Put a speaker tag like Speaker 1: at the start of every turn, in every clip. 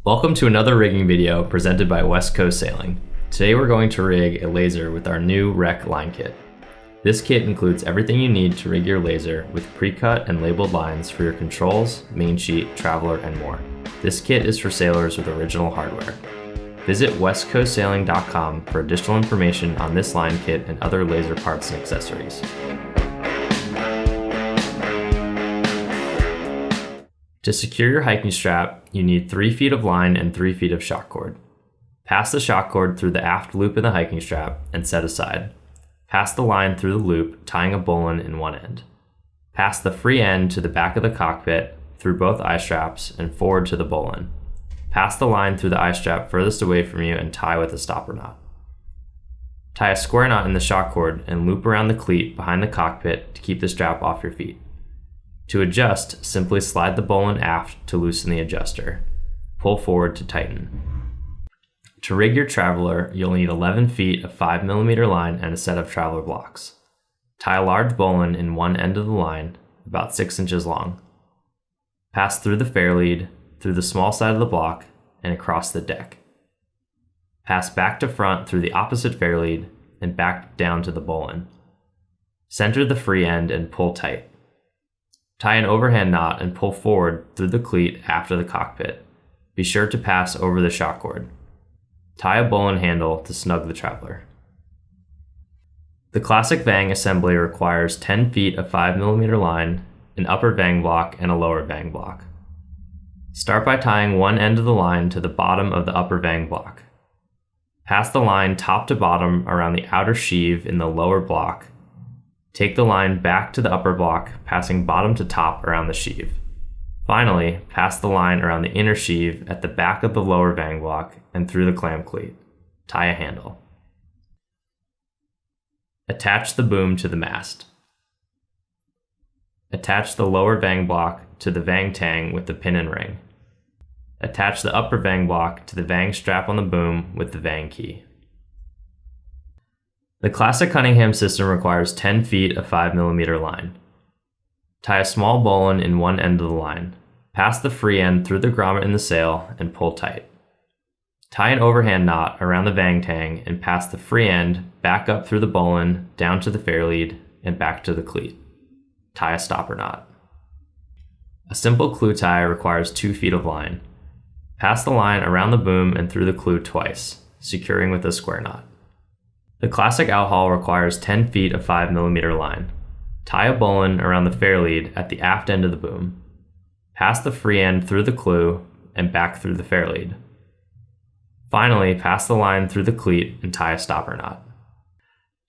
Speaker 1: Welcome to another rigging video presented by West Coast Sailing. Today we're going to rig a laser with our new Rec line kit. This kit includes everything you need to rig your laser with pre-cut and labeled lines for your controls, main sheet, traveler, and more. This kit is for sailors with original hardware. Visit westcoastsailing.com for additional information on this line kit and other laser parts and accessories. To secure your hiking strap, you need 3 feet of line and 3 feet of shock cord. Pass the shock cord through the aft loop in the hiking strap and set aside. Pass the line through the loop, tying a bowline in one end. Pass the free end to the back of the cockpit through both eye straps and forward to the bowline. Pass the line through the eye strap furthest away from you and tie with a stopper knot. Tie a square knot in the shock cord and loop around the cleat behind the cockpit to keep the strap off your feet. To adjust, simply slide the bowline aft to loosen the adjuster. Pull forward to tighten. To rig your traveler, you'll need 11 feet of 5mm line and a set of traveler blocks. Tie a large bowline in one end of the line, about 6 inches long. Pass through the fairlead, through the small side of the block, and across the deck. Pass back to front through the opposite fairlead and back down to the bowline. Center the free end and pull tight. Tie an overhand knot and pull forward through the cleat after the cockpit. Be sure to pass over the shock cord. Tie a bowline handle to snug the traveler. The classic vang assembly requires 10 feet of 5mm line, an upper vang block, and a lower vang block. Start by tying one end of the line to the bottom of the upper vang block. Pass the line top to bottom around the outer sheave in the lower block. Take the line back to the upper block, passing bottom to top around the sheave. Finally, pass the line around the inner sheave at the back of the lower vang block and through the clam cleat. Tie a handle. Attach the boom to the mast. Attach the lower vang block to the vang tang with the pin and ring. Attach the upper vang block to the vang strap on the boom with the vang key. The classic Cunningham system requires 10 feet of 5mm line. Tie a small bowline in one end of the line. Pass the free end through the grommet in the sail and pull tight. Tie an overhand knot around the vang tang and pass the free end back up through the bowline, down to the fairlead, and back to the cleat. Tie a stopper knot. A simple clew tie requires 2 feet of line. Pass the line around the boom and through the clew twice, securing with a square knot. The classic outhaul requires 10 feet of 5mm line. Tie a bowline around the fairlead at the aft end of the boom. Pass the free end through the clew and back through the fairlead. Finally, pass the line through the cleat and tie a stopper knot.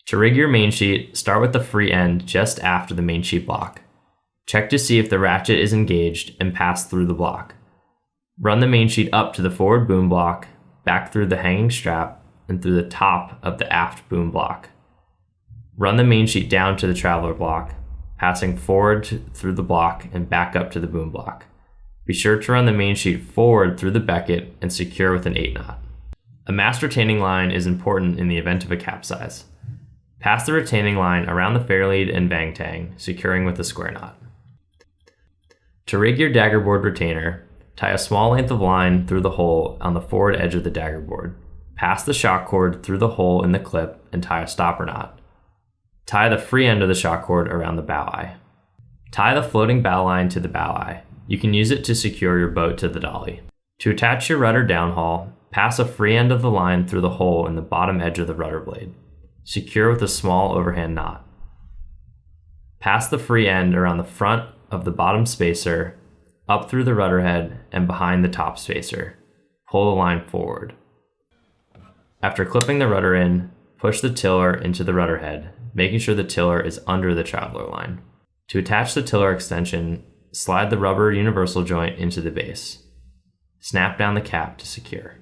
Speaker 1: To rig your main sheet, start with the free end just after the main sheet block. Check to see if the ratchet is engaged and pass through the block. Run the main sheet up to the forward boom block, back through the hanging strap, and through the top of the aft boom block. Run the main sheet down to the traveler block, passing forward through the block and back up to the boom block. Be sure to run the main sheet forward through the becket and secure with an 8 knot. A mast retaining line is important in the event of a capsize. Pass the retaining line around the fairlead and vang tang, securing with a square knot. To rig your daggerboard retainer, tie a small length of line through the hole on the forward edge of the daggerboard. Pass the shock cord through the hole in the clip and tie a stopper knot. Tie the free end of the shock cord around the bow eye. Tie the floating bow line to the bow eye. You can use it to secure your boat to the dolly. To attach your rudder downhaul, pass a free end of the line through the hole in the bottom edge of the rudder blade. Secure with a small overhand knot. Pass the free end around the front of the bottom spacer, up through the rudder head, and behind the top spacer. Pull the line forward. After clipping the rudder in, push the tiller into the rudder head, making sure the tiller is under the traveler line. To attach the tiller extension, slide the rubber universal joint into the base. Snap down the cap to secure.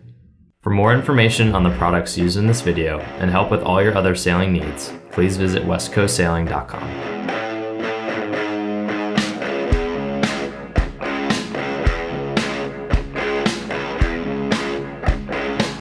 Speaker 1: For more information on the products used in this video and help with all your other sailing needs, please visit westcoastsailing.com.